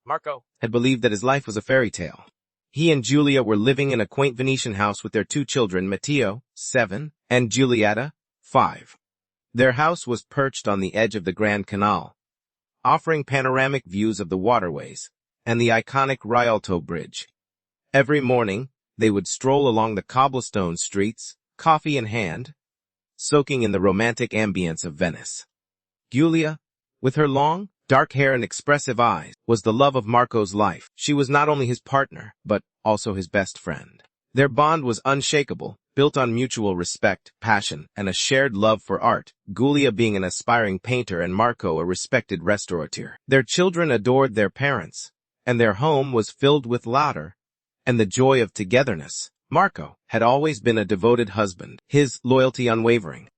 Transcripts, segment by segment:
Marco had believed that his life was a fairy tale. He and Giulia were living in a quaint Venetian house with their two children, Matteo, 7, and Giulietta, 5. Their house was perched on the edge of the Grand Canal, offering panoramic views of the waterways and the iconic Rialto Bridge. Every morning, they would stroll along the cobblestone streets, coffee in hand, soaking in the romantic ambience of Venice. Giulia, with her long, dark hair and expressive eyes, was the love of Marco's life. She was not only his partner, but also his best friend. Their bond was unshakable, built on mutual respect, passion, and a shared love for art, Giulia being an aspiring painter and Marco a respected restaurateur. Their children adored their parents, and their home was filled with laughter and the joy of togetherness. Marco had always been a devoted husband, his loyalty unwavering.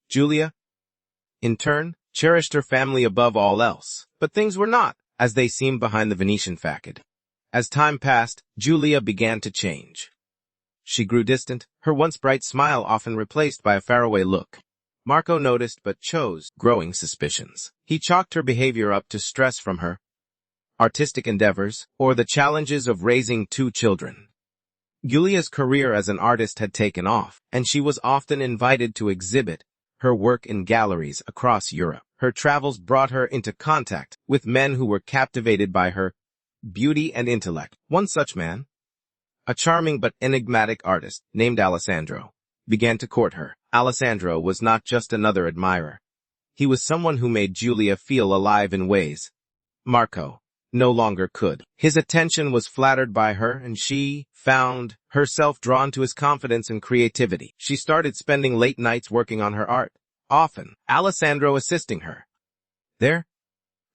Giulia, in turn, cherished her family above all else. But things were not as they seemed behind the Venetian facade. As time passed, Giulia began to change. She grew distant, her once bright smile often replaced by a faraway look. Marco noticed but chose growing suspicions. He chalked her behavior up to stress from her artistic endeavors or the challenges of raising two children. Giulia's career as an artist had taken off, and she was often invited to exhibit her work in galleries across Europe. Her travels brought her into contact with men who were captivated by her beauty and intellect. One such man, a charming but enigmatic artist named Alessandro, began to court her. Alessandro was not just another admirer. He was someone who made Giulia feel alive in ways Marco no longer could. His attention was flattered by her, and she found herself drawn to his confidence and creativity. She started spending late nights working on her art, often Alessandro assisting her. Their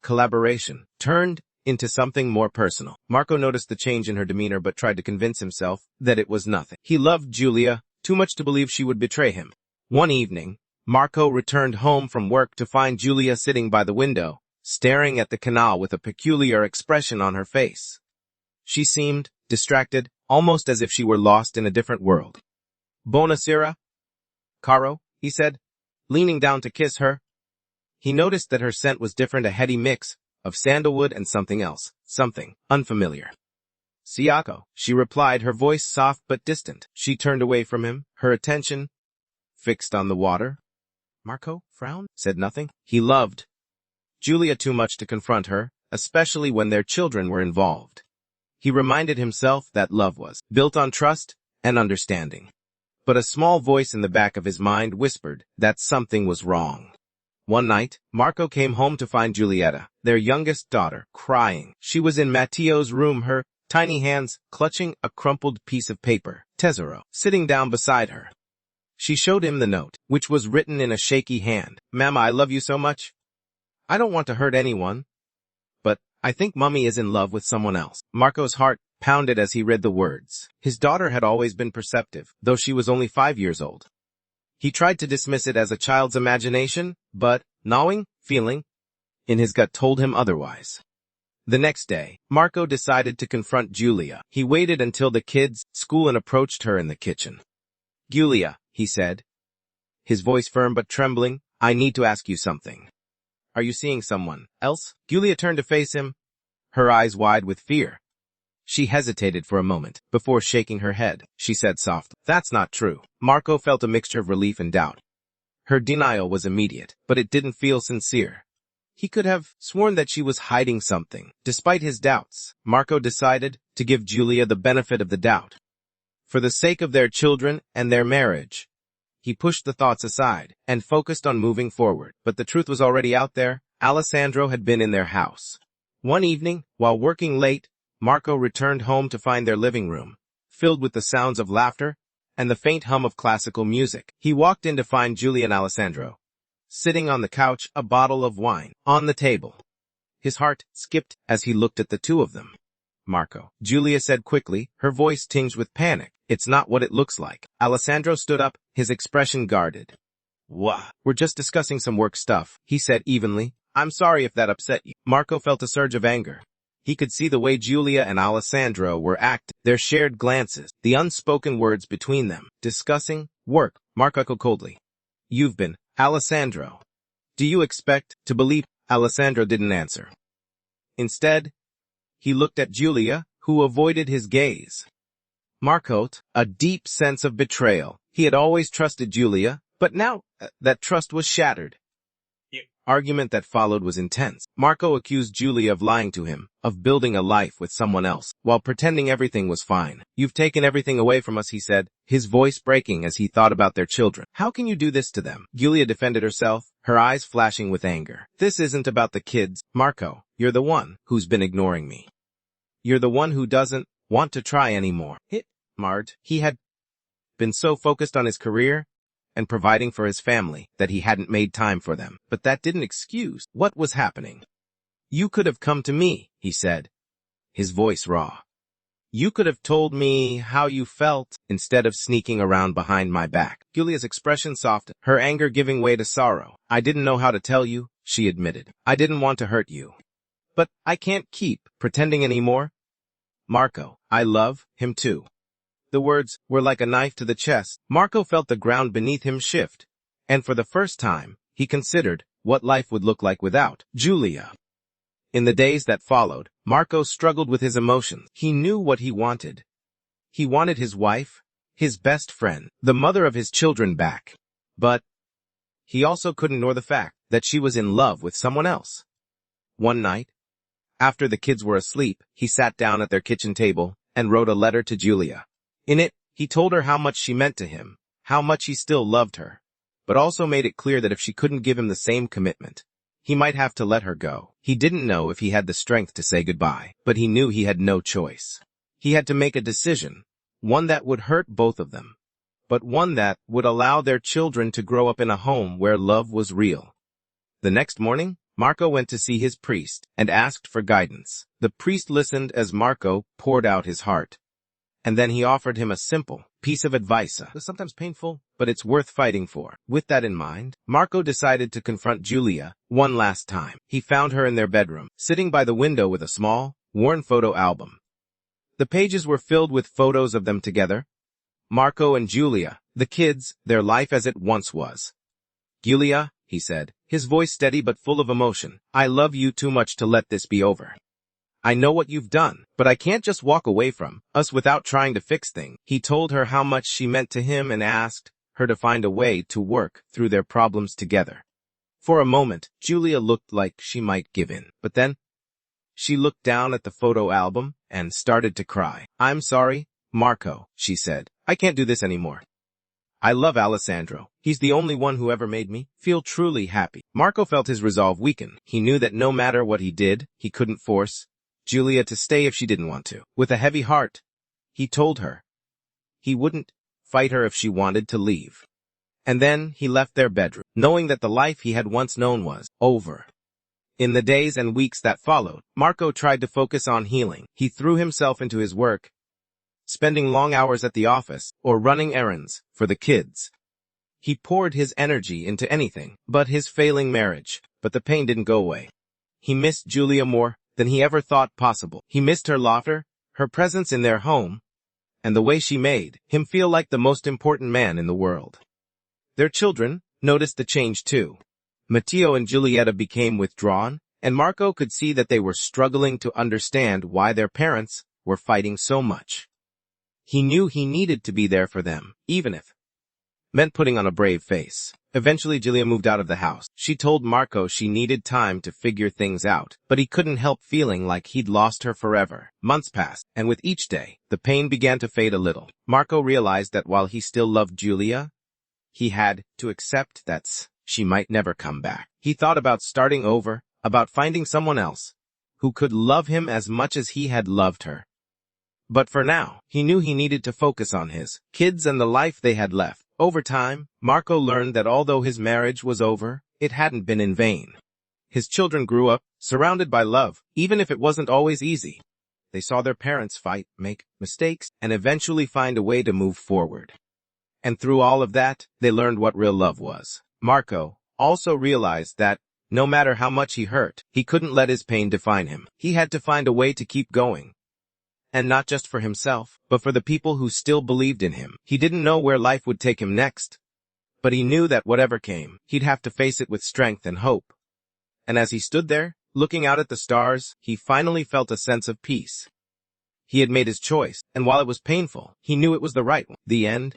collaboration turned into something more personal. Marco noticed the change in her demeanor but tried to convince himself that it was nothing. He loved Giulia too much to believe she would betray him. One evening, Marco returned home from work to find Giulia sitting by the window, staring at the canal with a peculiar expression on her face. She seemed distracted, almost as if she were lost in a different world. "Buonasera, caro," he said, leaning down to kiss her. He noticed that her scent was different, a heady mix of sandalwood and something else, something unfamiliar. "Siaco," she replied, her voice soft but distant. She turned away from him, her attention fixed on the water. Marco frowned, said nothing. He loved Giulia too much to confront her, especially when their children were involved. He reminded himself that love was built on trust and understanding. But a small voice in the back of his mind whispered that something was wrong. One night, Marco came home to find Giulietta, their youngest daughter, crying. She was in Matteo's room, her tiny hands clutching a crumpled piece of paper, Tesoro, sitting down beside her. She showed him the note, which was written in a shaky hand. "Mama, I love you so much. I don't want to hurt anyone, but I think Mummy is in love with someone else." Marco's heart pounded as he read the words. His daughter had always been perceptive, though she was only 5 years old. He tried to dismiss it as a child's imagination, but gnawing feeling in his gut told him otherwise. The next day, Marco decided to confront Giulia. He waited until the kids' school and approached her in the kitchen. "Giulia," he said, his voice firm but trembling, "I need to ask you something. Are you seeing someone else?" Giulia turned to face him, her eyes wide with fear. She hesitated for a moment. Before shaking her head, she said softly, "That's not true." Marco felt a mixture of relief and doubt. Her denial was immediate, but it didn't feel sincere. He could have sworn that she was hiding something. Despite his doubts, Marco decided to give Giulia the benefit of the doubt. For the sake of their children and their marriage, he pushed the thoughts aside and focused on moving forward. But the truth was already out there. Alessandro had been in their house. One evening, while working late, Marco returned home to find their living room filled with the sounds of laughter and the faint hum of classical music. He walked in to find Giulia and Alessandro sitting on the couch, a bottle of wine on the table. His heart skipped as he looked at the two of them. "Marco," Giulia said quickly, her voice tinged with panic. "It's not what it looks like." Alessandro stood up, his expression guarded. "What? We're just discussing some work stuff," he said evenly. "I'm sorry if that upset you." Marco felt a surge of anger. He could see the way Giulia and Alessandro were acting, their shared glances, the unspoken words between them. Discussing work, Marco echoed coldly. "You've been, Alessandro. Do you expect to believe?" Alessandro didn't answer. Instead, he looked at Julia, who avoided his gaze. Marco felt a deep sense of betrayal. He had always trusted Julia, but now that trust was shattered. The argument that followed was intense. Marco accused Julia of lying to him, of building a life with someone else, while pretending everything was fine. "You've taken everything away from us," he said, his voice breaking as he thought about their children. "How can you do this to them?" Julia defended herself, her eyes flashing with anger. "This isn't about the kids, Marco. You're the one who's been ignoring me. You're the one who doesn't want to try anymore." He had been so focused on his career and providing for his family that he hadn't made time for them. But that didn't excuse what was happening. "You could have come to me," he said, his voice raw. "You could have told me how you felt instead of sneaking around behind my back." Julia's expression softened, her anger giving way to sorrow. "I didn't know how to tell you," she admitted. "I didn't want to hurt you. But I can't keep pretending anymore. Marco, I love him too." The words were like a knife to the chest. Marco felt the ground beneath him shift, and for the first time, he considered what life would look like without Julia. In the days that followed, Marco struggled with his emotions. He knew what he wanted. He wanted his wife, his best friend, the mother of his children back. But he also couldn't ignore the fact that she was in love with someone else. One night, after the kids were asleep, he sat down at their kitchen table and wrote a letter to Julia. In it, he told her how much she meant to him, how much he still loved her, but also made it clear that if she couldn't give him the same commitment, he might have to let her go. He didn't know if he had the strength to say goodbye, but he knew he had no choice. He had to make a decision, one that would hurt both of them, but one that would allow their children to grow up in a home where love was real. The next morning, Marco went to see his priest and asked for guidance. The priest listened as Marco poured out his heart. And then he offered him a simple piece of advice. It was sometimes painful, but it's worth fighting for. With that in mind, Marco decided to confront Julia one last time. He found her in their bedroom, sitting by the window with a small, worn photo album. The pages were filled with photos of them together. Marco and Julia, the kids, their life as it once was. "Julia," he said, his voice steady but full of emotion, "I love you too much to let this be over. I know what you've done, but I can't just walk away from us without trying to fix things." He told her how much she meant to him and asked her to find a way to work through their problems together. For a moment, Julia looked like she might give in, but then she looked down at the photo album and started to cry. "I'm sorry, Marco," she said. "I can't do this anymore. I love Alessandro. He's the only one who ever made me feel truly happy." Marco felt his resolve weaken. He knew that no matter what he did, he couldn't force Julia to stay if she didn't want to. With a heavy heart, he told her he wouldn't fight her if she wanted to leave. And then he left their bedroom, knowing that the life he had once known was over. In the days and weeks that followed, Marco tried to focus on healing. He threw himself into his work, spending long hours at the office or running errands for the kids. He poured his energy into anything but his failing marriage, but the pain didn't go away. He missed Julia more than he ever thought possible. He missed her laughter, her presence in their home, and the way she made him feel like the most important man in the world. Their children noticed the change too. Matteo and Giulietta became withdrawn, and Marco could see that they were struggling to understand why their parents were fighting so much. He knew he needed to be there for them, even if meant putting on a brave face. Eventually, Julia moved out of the house. She told Marco she needed time to figure things out, but he couldn't help feeling like he'd lost her forever. Months passed, and with each day, the pain began to fade a little. Marco realized that while he still loved Julia, he had to accept that she might never come back. He thought about starting over, about finding someone else who could love him as much as he had loved her. But for now, he knew he needed to focus on his kids and the life they had left. Over time, Marco learned that although his marriage was over, it hadn't been in vain. His children grew up, surrounded by love, even if it wasn't always easy. They saw their parents fight, make mistakes, and eventually find a way to move forward. And through all of that, they learned what real love was. Marco also realized that, no matter how much he hurt, he couldn't let his pain define him. He had to find a way to keep going. And not just for himself, but for the people who still believed in him. He didn't know where life would take him next, but he knew that whatever came, he'd have to face it with strength and hope. And as he stood there, Looking out at the stars, he finally felt a sense of peace. He had made his choice, and while it was painful, he knew it was the right one. The end.